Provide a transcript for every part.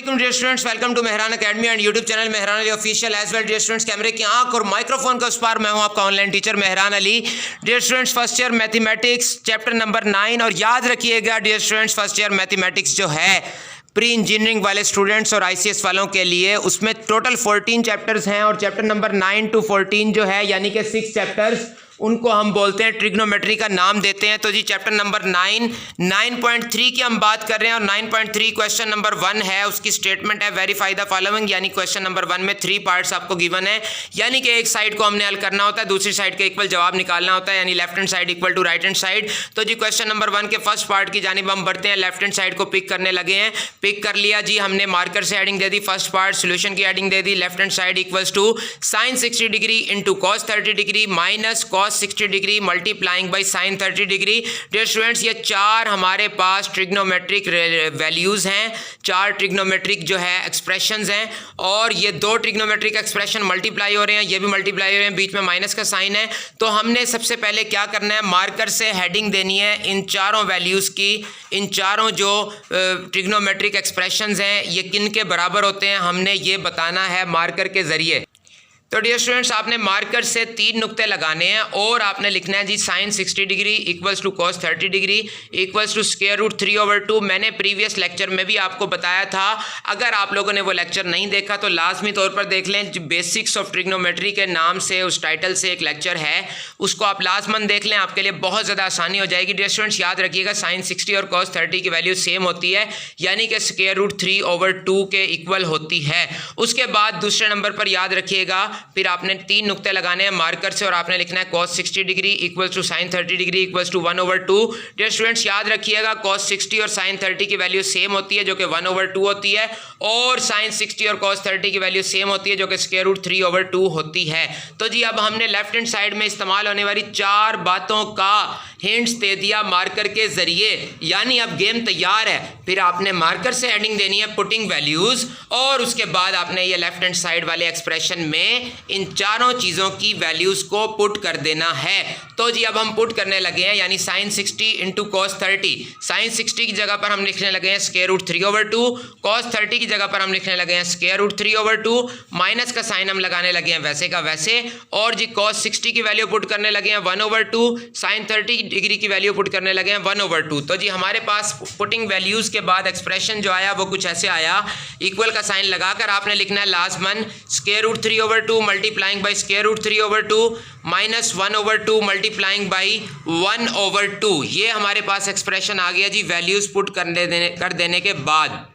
Dear students, welcome to Mehran academy and YouTube channel Mehran Ali official as well. Dear students, कैमरे की आंख और microphone का उस पार मैं हूं आपका online teacher Mehran Ali. Dear students, first year mathematics chapter number 9, और याद रखिएगा dear students, first year mathematics जो है प्री इंजीनियरिंग वाले स्टूडेंट्स और आईसीएस वालों के लिए, उसमें टोटल 14 चैप्टर्स हैं और चैप्टर नंबर 9 to 14 जो है यानी कि 6 चैप्टर्स, उनको हम बोलते हैं ट्रिग्नोमेट्री का नाम देते हैं। तो जी चैप्टर नंबर 9.3 की हम बात कर रहे हैं और 9.3 क्वेश्चन नंबर 1 है, उसकी स्टेटमेंट है वेरीफाई द फॉलोइंग। यानी क्वेश्चन नंबर 1 में 3 पार्ट्स आपको गिवन है, यानी कि एक साइड को हमने हल करना होता है, दूसरी साइड के इक्वल जवाब निकालना होता है, यानी left hand side equal to right hand side. तो जी क्वेश्चन नंबर 1 के फर्स्ट पार्ट की जानिब हम बढ़ते हैं, लेफ्ट हैंड साइड को पिक करने लगे हैं। पिक कर लिया जी हमने, मार्कर से हेडिंग दे दी, फर्स्ट पार्ट सोल्यूशन की हेडिंग दे दी, left hand side equals to sine 60 degree into cos 30 degree minus cos 60 degree multiplying by sine 30 degree. Dear students, ये 4 हमारे पास ट्रिग्नोमेट्रिक वैल्यूज हैं, 4 ट्रिग्नोमेट्रिक जो है एक्सप्रेशंस हैं, और ये 2 ट्रिग्नोमेट्रिक एक्सप्रेशन मल्टीप्लाई हो रहे हैं, ये भी मल्टीप्लाई हो रहे हैं, बीच में माइनस का साइन है। तो हमने सबसे पहले क्या करना है, मार्कर से हेडिंग देनी है इन चारों वैल्यूज की, इन चारों जो ट्रिग्नोमेट्रिक एक्सप्रेशंस हैं ये किन के बराबर होते हैं, हमने ये बताना है मार्कर के जरिए। तो डियर स्टूडेंट्स, आपने मार्कर से 3 नुक्ते लगाने हैं और आपने लिखना है जी sine 60 degree equals to cos 30 degree equals to square root 3/2। मैंने प्रीवियस लेक्चर में भी आपको बताया था, अगर आप लोगों ने वो लेक्चर नहीं देखा तो लाजमी तौर पर देख लें। बेसिक्स ऑफ ट्रिग्नोमेट्री के नाम से, उस टाइटल से एक लेक्चर है, उसको आप लाजमन देख लें, आपके लिए बहुत ज़्यादा आसानी हो जाएगी। डियर स्टूडेंट्स, याद रखिएगा साइन 60 और कॉस 30 की वैल्यू सेम होती है, यानी कि स्क्वायर रूट 3/2 के इक्वल होती है। उसके बाद दूसरे नंबर पर याद रखिएगा, फिर आपने 3 नुक्ते लगाने हैं मार्कर से और आपने लिखना है cos 60 degree equals to sin 30 degree equals to 1/2। Dear students, याद रखिएगा cos 60 और sin 30 की वैल्यू सेम होती है जो कि 1/2 होती है, और sin 60 और cos 30 की वैल्यू सेम होती है जो कि स्क्वायर रूट 3/2 होती है। तो जी अब हमने लेफ्ट हैंड साइड में इस्तेमाल होने वाली 4 बातों का हिंट्स दे दिया मार्कर के जरिए, यानी अब गेम तैयार है। फिर आपने मार्कर से हेडिंग देनी है पुटिंग वैल्यूज, और उसके बाद आपने ये लेफ्ट हैंड साइड वाले एक्सप्रेशन में इन चारों चीज़ों की वैल्यूज को पुट कर देना है। तो जी अब हम पुट करने लगे हैं, यानी साइन 60 इंटू कॉस 30। साइन 60 की जगह पर हम लिखने लगे हैं स्क्वायर रूट 3/2, कॉस 30 की जगह पर हम लिखने लगे हैं स्क्वायर रूट 3/2, माइनस का साइन हम लगाने लगे हैं वैसे का वैसे, और जी कॉस 60 की वैल्यू पुट करने लगे हैं 1/2, साइन 30 डिग्री की वैल्यू पुट करने लगे हैं 1/2। तो जी हमारे पास पुटिंग वैल्यूज के बाद एक्सप्रेशन जो आया वो कुछ ऐसे आया, इक्वल का साइन लगाकर आपने लिखना है लाजमन square root 3/2 multiplying by square root 3/2 minus 1/2 multiplying by 1/2। ये हमारे पास एक्सप्रेशन आ गया जी वैल्यूज पुट कर देने के बाद।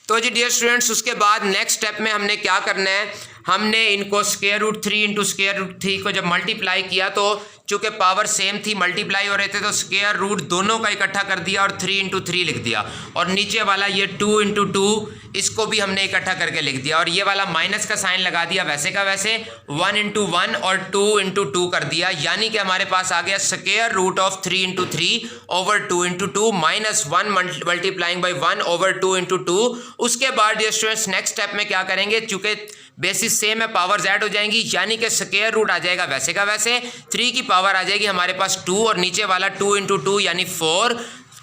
तो जी डियर स्टूडेंट्स, उसके बाद नेक्स्ट स्टेप में हमने क्या करना है, हमने इनको square root 3 into square root 3 को जब मल्टीप्लाई किया तो चूँकि पावर सेम थी, मल्टीप्लाई हो रहे थे, तो स्क्वायर रूट दोनों का इकट्ठा कर दिया और 3 इंटू 3 लिख दिया, और नीचे वाला ये 2 इंटू 2 इसको भी हमने इकट्ठा करके लिख दिया, और ये वाला माइनस का साइन लगा दिया वैसे का वैसे, 1 इंटू 1 और 2 इंटू 2 कर दिया, यानी कि हमारे पास आ गया square root of 3 into 3/2 into 2 minus 1 multiplying by 1/2 into 2। उसके बाद डियर स्टूडेंट्स नेक्स्ट स्टेप में क्या करेंगे, चूँकि बेसिस सेम है पावर ऐड हो जाएंगी, यानी कि स्क्वायर रूट आ जाएगा वैसे का वैसे, 3 की पावर आ जाएगी हमारे पास 2 और नीचे वाला 2 इंटू 2 यानी 4।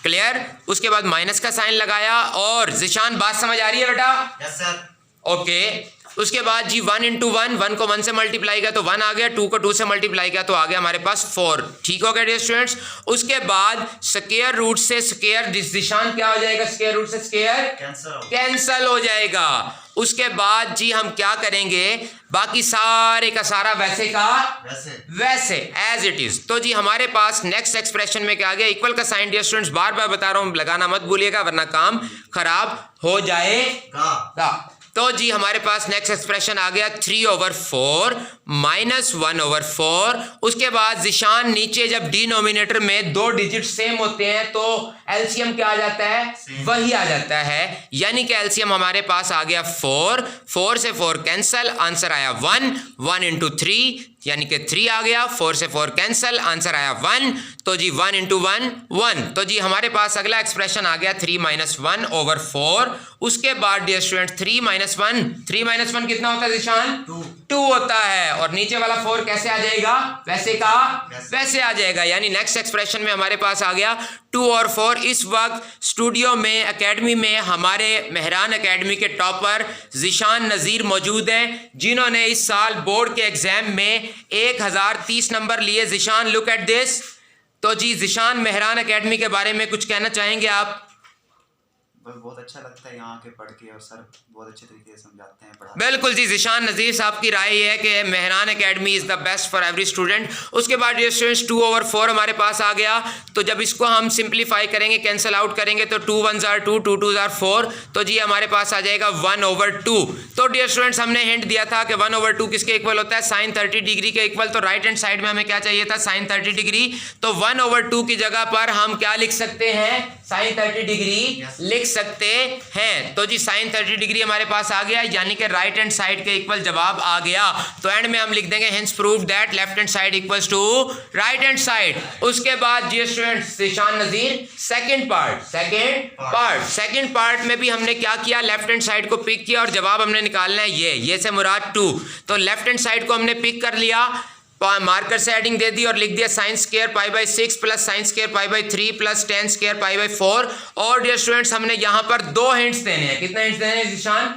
क्लियर? उसके बाद माइनस का साइन लगाया, और जिशान बात समझ आ रही है बेटा? Yes sir. ओके। उसके बाद जी 1 इंटू 1 को 1 से मल्टीप्लाई किया तो 1 आ गया, 2 को 2 से मल्टीप्लाई किया तो आ गया हमारे पास 4। ठीक हो गया डियर स्टूडेंट्स? उसके बाद स्क्वायर रूट से स्क्वायर दिशान क्या हो जाएगा, स्क्वायर रूट से स्क्वायर कैंसल हो जाएगा। उसके बाद जी हम क्या करेंगे, बाकी सारे का सारा वैसे का वैसे एज इट इज। तो जी हमारे पास नेक्स्ट एक्सप्रेशन में क्या आ गया, इक्वल का साइन। डियर स्टूडेंट्स, बार बार बता रहा हूं, लगाना मत भूलिएगा वरना काम खराब हो जाएगा। तो जी हमारे पास नेक्स्ट एक्सप्रेशन आ गया 3/4 माइनस 1/4। उसके बाद जिशान नीचे जब डिनोमिनेटर में 2 डिजिट सेम होते हैं तो एलसीएम क्या आ जाता है, वही आ जाता है, यानी कि एलसीएम हमारे पास आ गया 4 से 4 कैंसल, आंसर आया 1 इंटू 3 यानी कि 3 आ गया, 4 से 4 कैंसल, आंसर आया 1। तो जी 1 इंटू 1 तो जी हमारे पास अगला एक्सप्रेशन आ गया 3 - 1/4। उसके बाद डियर स्टूडेंट 3 - 1 कितना होता है जिशान, 2। 2 होता है, और नीचे वाला 4 कैसे आ जाएगा, वैसे का वैसे आ जाएगा। यानी नेक्स्ट एक्सप्रेशन में हमारे पास आ गया 2 और 4। इस वक्त स्टूडियो में, एकेडमी में हमारे मेहरान एकेडमी के टॉपर ज़िशान नज़ीर मौजूद हैं, जिन्होंने इस साल बोर्ड के एग्जाम में 1030 नंबर लिए। Zeeshan, look at this. तो जी ज़िशान, मेहरान एकेडमी के बारे में कुछ कहना चाहेंगे आप? बहुत अच्छा लगता है यहाँ के पढ़ के, और सर बहुत अच्छे तरीके से समझाते हैं, बिल्कुल जी, ज़िशान नज़ीर साहब की राय ये है कि Mehran academy is the best for every student. उसके बाद ये स्टूडेंट्स 2 over 4 हमारे पास आ गया। तो जब इसको हम सिंप्लीफाई करेंगे, कैंसिल आउट करेंगे, तो 2 1s are 2, 2 2s are 4, तो जी हमारे पास आ जाएगा 1 over 2। तो डियर स्टूडेंट्स, हमने हिंट दिया था कि 1 over 2 किसके इक्वल होता है, साइन 30 डिग्री के इक्वल। तो राइट हैंड साइड में हमें क्या चाहिए था, साइन 30 डिग्री। तो 1 over 2 की जगह पर हम क्या लिख सकते हैं, साइन 30 डिग्री लिख सकते हैं। तो जी साइन 30 डिग्री हमारे पास आ गया, यानी कि राइट हैंड साइड के इक्वल जवाब आ गया। तो एंड में हम लिख देंगे hence prove that left hand side equals to right hand side. उसके बाद जी students, Zeeshan Nazir, second part में भी हमने क्या किया, लेफ्ट हैंड साइड को पिक किया और जवाब हमने निकालना है ये से मुराद 2। तो लेफ्ट हैंड साइड को हमने पिक कर लिया, मार्कर से एडिंग दे दी और लिख दिया sine square pi by 6 plus sine square pi by 3 plus ten square pi by 4। और डियर स्टूडेंट्स, हमने यहाँ पर 2 हिंट्स देने हैं। कितने हिंट्स देने हैं ज़िशान,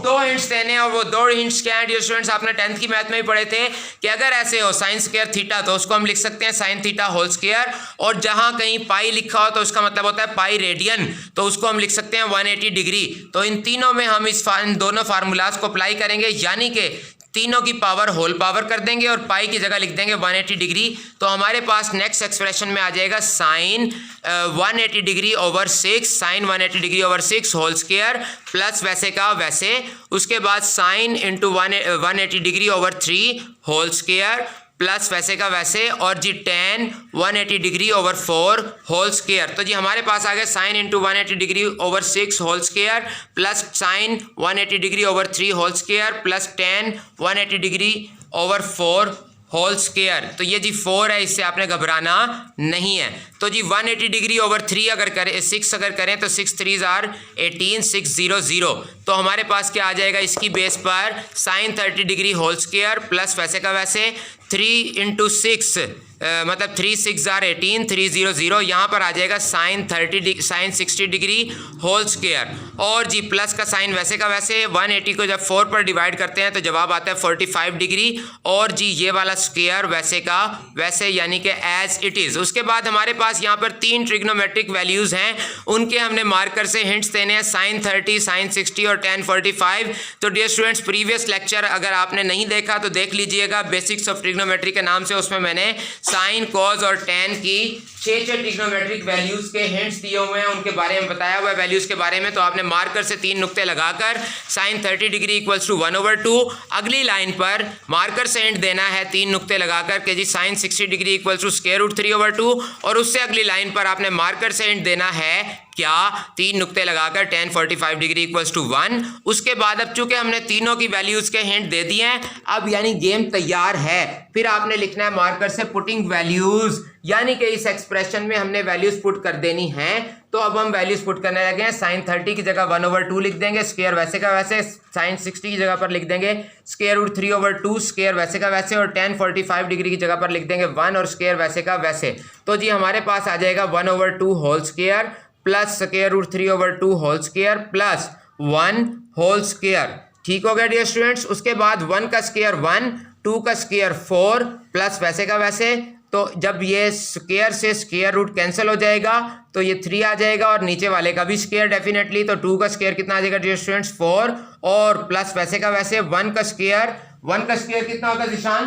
2 हिंट्स देने हैं। और वो 2 हिंट्स क्या हैं डियर स्टूडेंट्स, आपने 10th की मैथ में भी पढ़े थे कि अगर ऐसे हो साइन स्क्वायर थीटा, तो उसको हम लिख सकते हैं साइन थीटा होल स्क्वायर। और जहाँ कहीं पाई लिखा हो तो उसका मतलब होता है पाई रेडियन, तो उसको हम लिख सकते हैं 180 डिग्री। तो इन तीनों में हम इन दोनों फार्मूलाज को अप्लाई करेंगे, यानी कि तीनों की पावर होल पावर कर देंगे और पाई की जगह लिख देंगे 180 डिग्री। तो हमारे पास नेक्स्ट एक्सप्रेशन में आ जाएगा sine 180 degree over 6, sine 180 degree over 6 whole square plus वैसे का वैसे। उसके बाद sine into 180 degree over 3 whole square plus वैसे का वैसे, और जी tan 180 degree over 4 whole square. तो जी हमारे पास आ गया sine into 180 degree over 6 whole square plus sine 180 degree over 3 whole square plus tan 180 degree over 4 whole square. तो ये जी 4 है, इससे आपने घबराना नहीं है। तो जी 180 डिग्री ओवर 3 अगर करें, 6 अगर करें तो 6 3s are 18, 600। तो हमारे पास क्या आ जाएगा, इसकी बेस पर sine 30 degree whole square plus वैसे का वैसे 3 इंटू 6 मतलब 3 6s are 18, 300। यहाँ पर आ जाएगा साइन 60 डिग्री होल स्क्वायर और जी प्लस का साइन वैसे का वैसे 180 को जब 4 पर डिवाइड करते हैं तो जवाब आता है 45 डिग्री, और जी ये वाला स्क्वायर वैसे का वैसे, यानी कि एज इट इज़। उसके बाद हमारे पास यहाँ पर 3 ट्रिग्नोमेट्रिक वैल्यूज़ हैं, उनके हमने मार्कर से हिंट्स देने हैं, साइन 30, साइन 60 और tan 45। तो डियर स्टूडेंट्स, प्रीवियस लेक्चर अगर आपने नहीं देखा तो देख लीजिएगा, बेसिक्स ऑफ ट्रिग्नोमेट्री के नाम से। उसमें मैंने साइन, कॉज और tan की 6 ट्रिग्नोमेट्रिक वैल्यूज के हिंट्स दिए हुए हैं, उनके बारे में बताया हुआ है वैल्यूज के बारे में। तो आपने मार्कर से 3 नुक्ते लगाकर साइन 30 डिग्री इक्वल्स टू 1/2, अगली लाइन पर मार्कर से हिंट देना है 3 नुक्ते लगाकर के जी sine 60 degree equals to square root 3/2, और उससे अगली लाइन पर आपने मार्कर से हिंट देना है क्या, 3 नुक्ते लगाकर tan 45 डिग्री इक्वल्स टू 1। उसके बाद अब चूंकि हमने तीनों की वैल्यूज के हिंट दे दिए हैं, अब यानी गेम तैयार है। फिर आपने लिखना है मार्कर से पुटिंग वैल्यूज, यानी कि इस एक्सप्रेशन में हमने वैल्यूज पुट कर देनी है। तो अब हम वैल्यूज पुट करने लगे हैं। साइन 30 की जगह 1/2 लिख देंगे, स्क्वायर वैसे का वैसे। साइन 60 की जगह पर लिख देंगे स्क्वायर रूट 3/2 स्क्वायर वैसे का वैसे, और tan 45 डिग्री की जगह पर लिख देंगे 1 और स्क्वायर वैसे का वैसे। तो जी हमारे पास आ जाएगा 1/2 whole square plus square root 3/2 whole square plus 1 whole square. ठीक हो गया डियर स्टूडेंट्स। उसके बाद 1 का स्क्वायर 1, 2 का स्क्वायर 4 प्लस वैसे का वैसे। तो जब ये स्क्वायर से स्क्वायर रूट कैंसिल हो जाएगा तो ये 3 आ जाएगा, और नीचे वाले का भी स्क्वायर डेफिनेटली। तो 2 का स्क्वायर कितना आ जाएगा डियर स्टूडेंट्स, 4, और प्लस वैसे का वैसे 1 का स्क्वायर कितना होता है ज़िशान,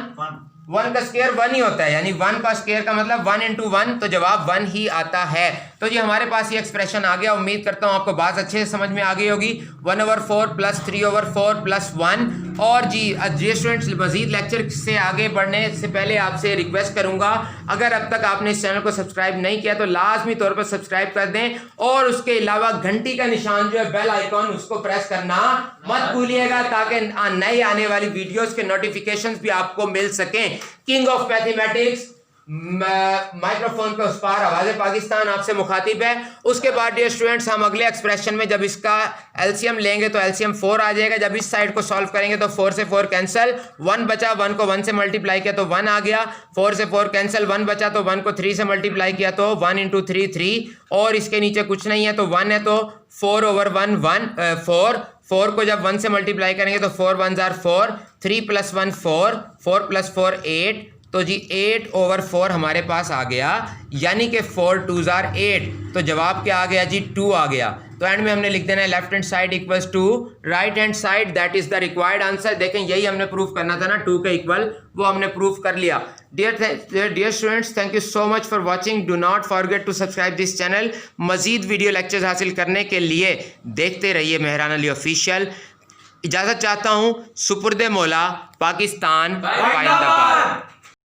1 का स्क्वायर 1 ही होता है, यानी 1 का स्क्वायर का मतलब 1 × 1, तो जवाब 1 ही आता है। तो जी हमारे पास ये एक्सप्रेशन आ गया। उम्मीद करता हूँ आपको बात अच्छे से समझ में आ गई होगी। 1/4 प्लस 3/4 प्लस 1। और जी स्टूडेंट्स, मजीद लेक्चर से आगे बढ़ने से पहले आपसे रिक्वेस्ट करूंगा, अगर अब तक आपने इस चैनल को सब्सक्राइब नहीं किया तो लाजमी तौर पर सब्सक्राइब कर दें, और उसके अलावा घंटी का निशान जो है बेल आइकॉन, उसको प्रेस करना मत भूलिएगा, ताकि नई आने वाली वीडियोस के नोटिफिकेशंस भी आपको मिल सकें। किंग ऑफ मैथमेटिक्स माइक्रोफोन पे उस पार आवाज़ पाकिस्तान आपसे मुखातिब है। उसके बाद डियर स्टूडेंट्स हम अगले एक्सप्रेशन में जब इसका एलसीएम लेंगे तो एलसीएम 4 आ जाएगा। जब इस साइड को सॉल्व करेंगे तो 4 से 4 कैंसिल, 1 बचा, 1 को 1 से मल्टीप्लाई किया तो 1 आ गया, 4 से 4 कैंसिल, 1 बचा तो 1 को 3 से मल्टीप्लाई किया तो 1 इंटू 3 3, और इसके नीचे कुछ नहीं है तो 1 है तो 4 ओवर 1 1 4 को जब 1 से मल्टीप्लाई करेंगे तो 4 1 जार 4, 3 प्लस 1 4, 4 प्लस 4 8, तो जी 8 ओवर 4 हमारे पास आ गया, यानी कि 4 2 जार 8, तो जवाब क्या आ गया जी 2 आ गया। तो एंड में हमने लिख देना है left hand side equals to right hand side, that is the required answer. देखें यही हमने प्रूफ करना था ना, 2 के इक्वल, वो हमने प्रूफ कर लिया। Dear students, thank you so much for watching. Do not forget to subscribe this channel. मजीद वीडियो लेक्चर्स हासिल करने के लिए देखते रहिए मेहरान अली ऑफिशियल। इजाज़त चाहता हूँ, सुपुर्दे मौला, पाकिस्तान जिंदाबाद।